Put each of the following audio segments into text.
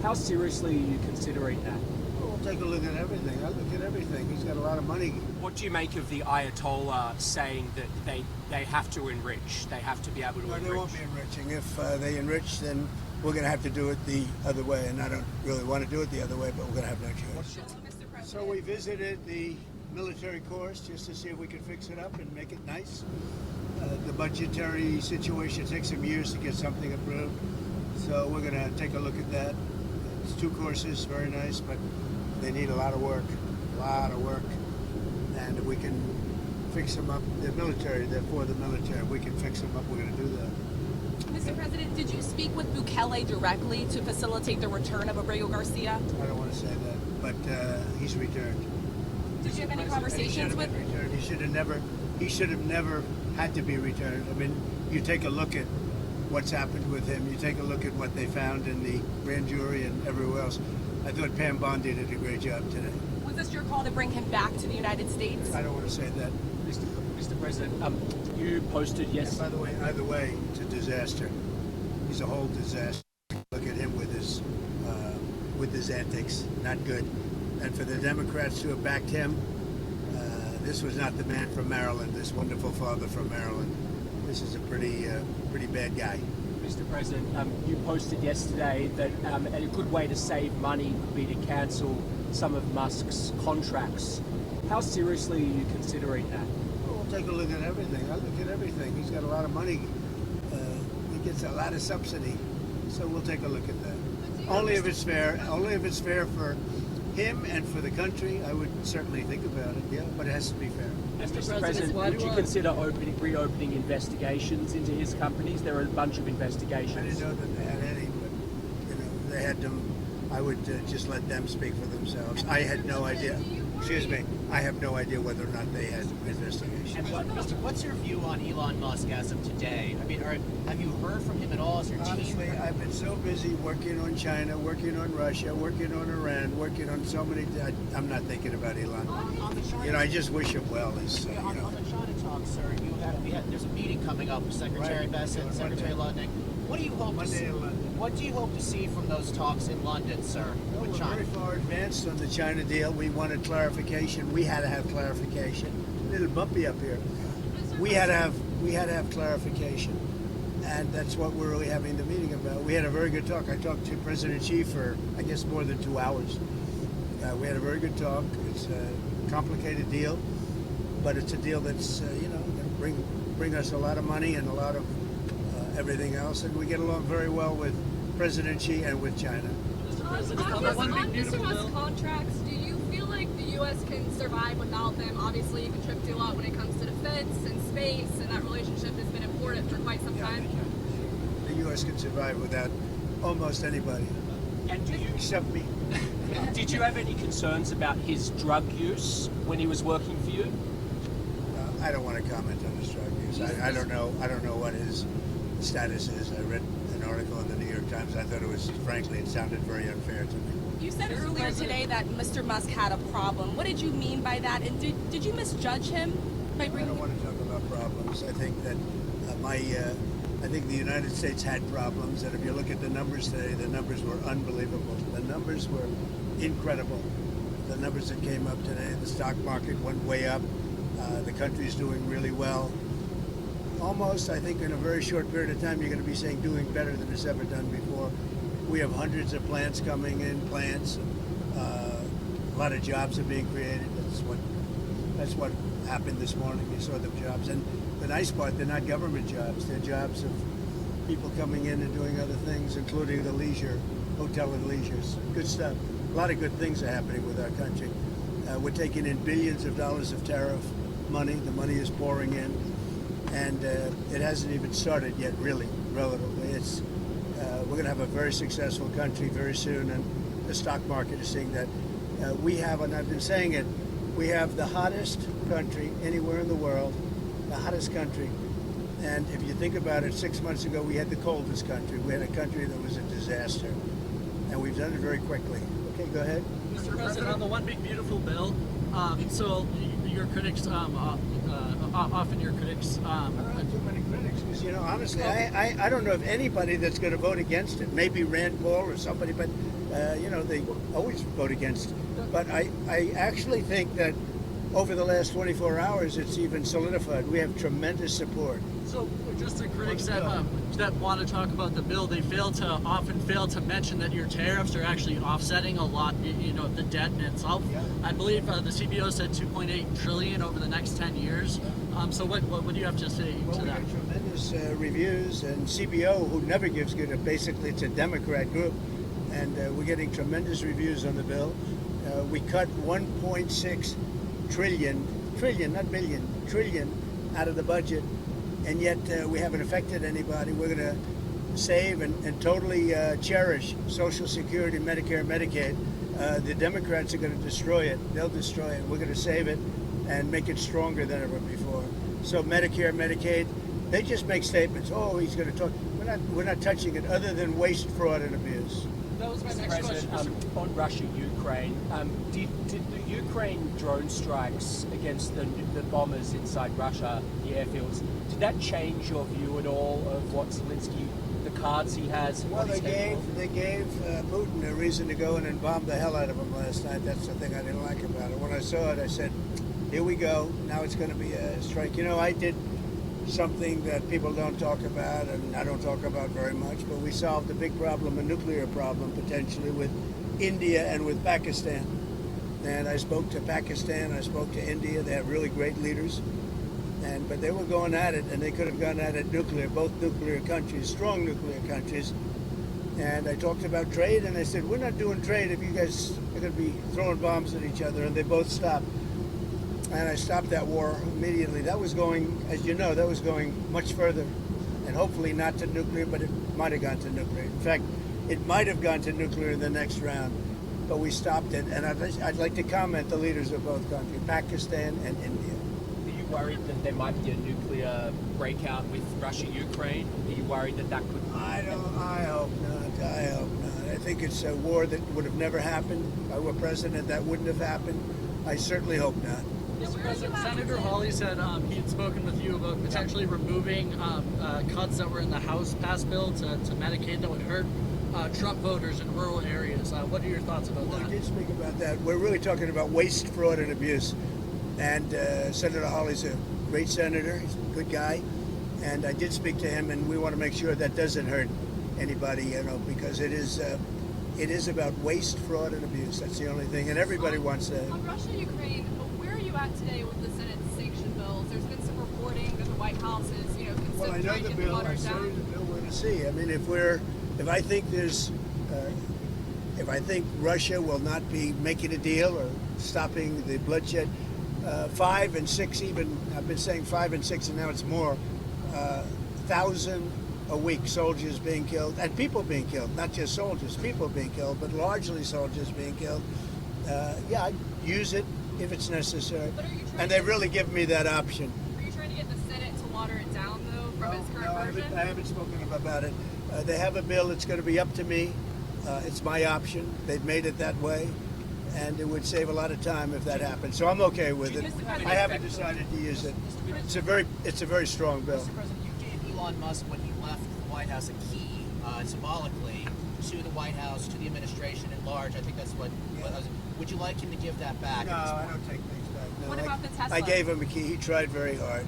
How seriously are you considering that? We'll take a look at everything. I look at everything. He's got a lot of money. What do you make of the Ayatollah saying that they have to enrich? They have to be able to enrich? They won't be enriching. If they enrich, then we're going to have to do it the other way. And I don't really want to do it the other way, but we're going to have no choice. So we visited the military course just to see if we could fix it up and make it nice. The budgetary situation takes some years to get something approved. So we're going to take a look at that. It's 2 courses, very nice, but they need a lot of work. And if we can fix them up, they're military, they're for the military. If we can fix them up, we're going to do that. Mr. President, did you speak with Bukele directly to facilitate the return of Abrego Garcia? I don't want to say that, but he's returned. Did you have any conversations with him? He should have never had to be returned. I mean, you take a look at what's happened with him. You take a look at what they found in the grand jury and everywhere else. I thought Pam Bondi did a great job today. Was this your call to bring him back to the United States? I don't want to say that. Mr. President, you posted By the way, either way, it's a disaster. He's a whole disaster. Look at him with his antics. Not good. And for the Democrats to have backed him, this was not the man from Maryland, this wonderful father from Maryland. This is a pretty bad guy. Mr. President, you posted yesterday that a good way to save money would be to cancel some of Musk's contracts. How seriously are you considering that? We'll take a look at everything. I look at everything. He's got a lot of money. He gets a lot of subsidy. So we'll take a look at that. Only if it's fair. Only if it's fair for him and for the country, I would certainly think about it, yeah, but it has to be fair. Mr. President, would you consider reopening investigations into his companies? There are a bunch of investigations. I didn't know that they had any, but they had them. I would just let them speak for themselves. I had no idea. Excuse me. I have no idea whether or not they had investigations. What's your view on Elon Musk as of today? I mean, have you heard from him at all? As your team? Honestly, I've been so busy working on China, working on Russia, working on Iran, working on so many. I'm not thinking about Elon. I just wish him well. On the China talk, sir, there's a meeting coming up with Secretary Bessent, Secretary Lutnick. What do you hope to see? What do you hope to see from those talks in London, sir, with we're China? very far advanced on the China deal. We wanted clarification. We had to have clarification. A little bumpy up here. We had to have clarification, and that's what we're really having the meeting about. We had a very good talk. I talked to President Xi for, I guess, more than 2 hours. We had a very good talk. It's a complicated deal, but it's a deal that's going to bring us a lot of money and a lot of everything else, and we get along very well with President Xi and with China. On Mr. Musk's contracts, do you feel like the U.S. can survive without them? Obviously, you contribute a lot when it comes to defense and space, and that relationship has been important for quite some time. The U.S. can survive without almost anybody. And except me. Did you have any concerns about his drug use when he was working for you? I don't want to comment on his drug use. I don't know what his status is. I read an article in the New York Times. I thought it sounded very unfair to me. You said earlier today that Mr. Musk had a problem. What did you mean by that? And did you misjudge him by bringing? I don't want to talk about problems. I think that I think the United States had problems, and if you look at the numbers today, the numbers were unbelievable. The numbers were incredible. The numbers that came up today, the stock market went way up. The country's doing really well. Almost, I think, in a very short period of time, you're going to be saying doing better than it's ever done before. We have hundreds of plants coming in, a lot of jobs are being created. That's what happened this morning. You saw the jobs. And the nice part, they're not government jobs. They're jobs of people coming in and doing other things, including the leisure, hotel and leisures. Good stuff. A lot of good things are happening with our country. We're taking in billions of dollars of tariff money. The money is pouring in. And it hasn't even started yet, really, relatively. We're going to have a very successful country very soon, and the stock market is seeing that. We have, and I've been saying it, we have the hottest country anywhere in the world, the hottest country. And if you think about it, 6 months ago, we had the coldest country. We had a country that was a disaster. And we've done it very quickly. Okay, go ahead. Mr. President, on the One Big Beautiful Bill, so your critics, often your critics... I don't have too many critics, because, honestly, I don't know of anybody that's going to vote against it. Maybe Rand Paul or somebody, but They always vote against. But I actually think that over the last 24 hours, it's even solidified. We have tremendous support. So, just the critics that want to talk about the bill, they often fail to mention that your tariffs are actually offsetting a lot, the debt in itself. Yeah. I believe the CBO said 2.8 trillion over the next 10 years. So what do you have to say Well, to we that? got tremendous reviews, and CBO, who never gives good, basically it's a Democrat group, and we're getting tremendous reviews on the bill. We cut 1.6 trillion, not billion, trillion out of the budget, and yet we haven't affected anybody. We're going to save and totally cherish Social Security, Medicare, Medicaid. The Democrats are going to destroy it. They'll destroy it. We're going to save it and make it stronger than ever before. So Medicare, Medicaid, they just make statements. Oh, he's going to talk. We're not touching it other than waste, fraud, and abuse. That was my Mr. next President, question. on Russia-Ukraine, did the Ukraine drone strikes against the bombers inside Russia, the airfields, did that change your view at all of what Zelensky, the cards he has? Well, what he's capable of? they gave Putin a reason to go in and bomb the hell out of him last night. That's the thing I didn't like about it. When I saw it, I said, here we go. Now it's going to be a strike. I did something that people don't talk about, and I don't talk about very much, but we solved a big problem, a nuclear problem, potentially, with India and with Pakistan. And I spoke to Pakistan, I spoke to India. They have really great leaders. But they were going at it, and they could have gone at it nuclear, both nuclear countries, strong nuclear countries. And I talked about trade, and I said, we're not doing trade if you guys are going to be throwing bombs at each other, and they both stopped. And I stopped that war immediately. That was going, as you know, that was going much further, and hopefully not to nuclear, but it might have gone to nuclear. In fact, it might have gone to nuclear in the next round, but we stopped it. And I'd like to comment the leaders of both countries, Pakistan and India. Are you worried that there might be a nuclear breakout with Russia-Ukraine? Are you worried that could... I hope not. I hope not. I think it's a war that would have never happened. If I were president, that wouldn't have happened. I certainly hope not. Mr. President, Senator Hawley said he had spoken with you about potentially removing cuts that were in the House passed bill to Medicaid that would hurt Trump voters in rural areas. What are your thoughts about Well, that? we did speak about that. We're really talking about waste, fraud, and abuse. And Senator Hawley's a great senator. He's a good guy. And I did speak to him, and we want to make sure that doesn't hurt anybody, because it is about waste, fraud, and abuse. That's the only thing. And everybody wants that. On Russia-Ukraine, where are you at today with the Senate sanction bills? There's been some reporting that the White House is, Well, I know considering the getting bill. I watered studied down. the bill. We're going to see. I mean, if I think if I think Russia will not be making a deal or stopping the bloodshed, 5 and 6 even. I've been saying 5 and 6, and now it's more. 1,000 a week soldiers being killed, and people being killed. Not just soldiers, people being killed, but largely soldiers being killed. Yeah, I'd use it if it's necessary. But are you trying And to they've really given me that option. Are you trying to get the Senate to water it down, though, from its current I version? haven't spoken about it. They have a bill. It's going to be up to me. It's my option. They've made it that way, and it would save a lot of time if that happened. So I'm okay with it. I haven't decided to use it. It's a very strong bill. Mr. President, you gave Elon Musk, when he left the White House, a key, symbolically, to the White House, to the administration at large. I think that's what would you like him to give that back? No, I don't take things back. No, What about the Tesla? I gave him a key. He tried very hard.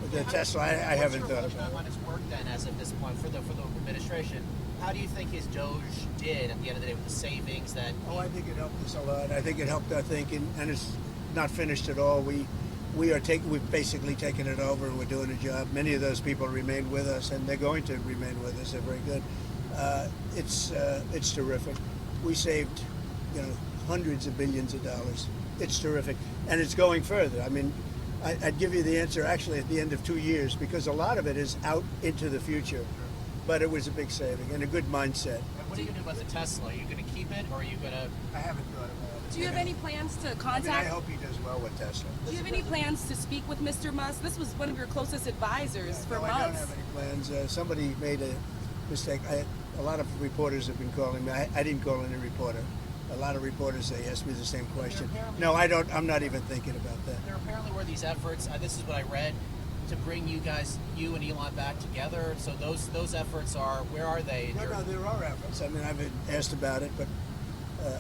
But the Tesla, I haven't thought What's your about reflection on it. his work then, as of this point, for the administration? How do you think his Doge did at the end of the day with the savings that? Oh, I think it helped us a lot. I think it helped our thinking, and it's not finished at all. We've basically taken it over, and we're doing a job. Many of those people remain with us, and they're going to remain with us. They're very good. It's terrific. We saved, hundreds of billions of dollars. It's terrific, and it's going further. I mean, I'd give you the answer actually at the end of 2 years, because a lot of it is out into the future. But it was a big saving and a good mindset. And what are you going to do about the Tesla? Are you going to keep it, or are you going to? I haven't thought about it. Do you have any plans to I contact? hope he does well with Tesla. Do you have any plans to speak with Mr. Musk? This was one of your closest advisors for No, I don't months. have any plans. Somebody made a mistake. A lot of reporters have been calling me. I didn't call any reporter. A lot of reporters, they asked me the same question. No, I don't. I'm not even thinking about that. There apparently were these efforts. This is what I read, to bring you and Elon back together. So those efforts are, where are they? No, there are efforts. I mean, I've been asked about it, but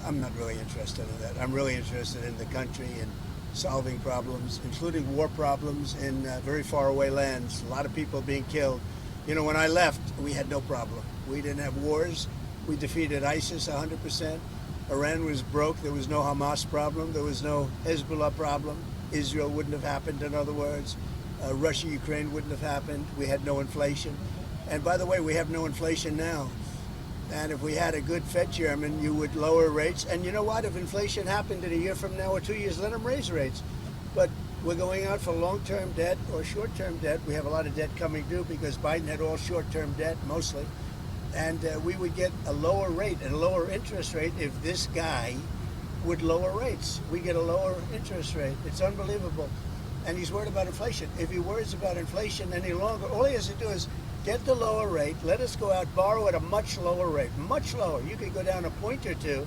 I'm not really interested in that. I'm really interested in the country and solving problems, including war problems in very far away lands. A lot of people being killed. You know, when I left, we had no problem. We didn't have wars. We defeated ISIS 100%. Iran was broke. There was no Hamas problem. There was no Hezbollah problem. Israel wouldn't have happened, in other words. Russia, Ukraine wouldn't have happened. We had no inflation. And by the way, we have no inflation now. And if we had a good Fed chairman, you would lower rates. And you know what? If inflation happened in a year from now or 2 years, let them raise rates. But we're going out for long-term debt or short-term debt. We have a lot of debt coming due because Biden had all short-term debt, mostly. And we would get a lower rate and a lower interest rate if this guy would lower rates. We get a lower interest rate. It's unbelievable. And he's worried about inflation. If he worries about inflation any longer, all he has to do is get the lower rate, let us go out, borrow at a much lower rate, much lower. You could go down a point or two.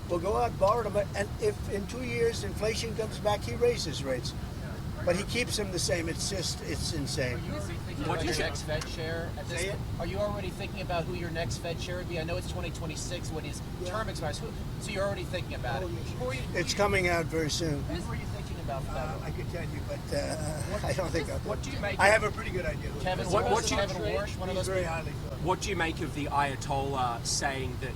We'll go out, borrow them, and if in 2 years inflation comes back, he raises rates. But he keeps them the same. It's insane. Are you already thinking about your next Fed chair? Are you already thinking about who your next Fed chair would be? I know it's 2026 when his term expires. So you're already thinking about it. It's coming out very soon. Who are you thinking about for that? I could tell you, but I don't think I'll do it. What do you make? I have a pretty good idea. Kevin, What Kevin Warsh, one of He's those very people? highly thought. What do you make of the Ayatollah saying that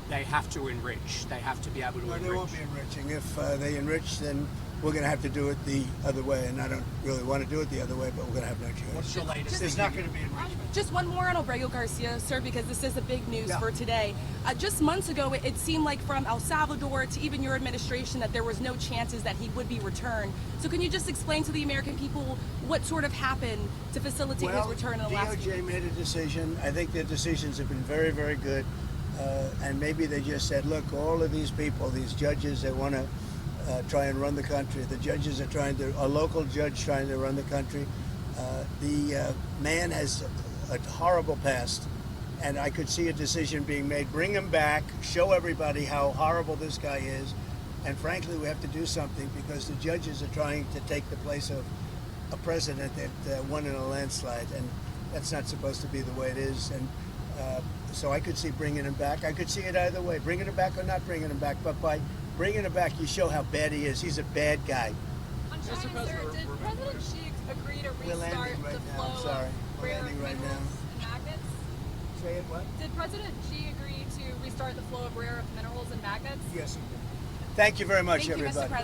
they have to enrich? They have to be able to No, enrich. they won't be enriching. If they enrich, then we're going to have to do it the other way. And I don't really want to do it the other way, but we're going to have no choice. What's your latest? There's not going to be enrichment. Just one more on Obrego Garcia, sir, because this is the big news for today. Just months ago, it seemed like from El Salvador to even your administration that there was no chances that he would be returned. So can you just explain to the American people what sort of happened to facilitate his return in the last few DOJ made a decision. I think their decisions have been very, very good. And maybe they just said, look, all of these people, these judges that want to try and run the country, the judges are a local judge trying to run the country. The man has a horrible past, and I could see a decision being made. Bring him back, show everybody how horrible this guy is, and frankly, we have to do something because the judges are trying to take the place of a president that won in a landslide, and that's not supposed to be the way it is. And so I could see bringing him back. I could see it either way, bringing him back or not bringing him back. But by bringing him back, you show how bad he is. He's a bad guy. On China, sir, did President Xi agree to We're restart landing right the now. I'm flow sorry. of We're rare landing right minerals now. and magnets? Say it what? Did President Xi agree to restart the flow of rare earth minerals and magnets? Yes, he did. Thank you very much, Thank you, Mr. everybody. President.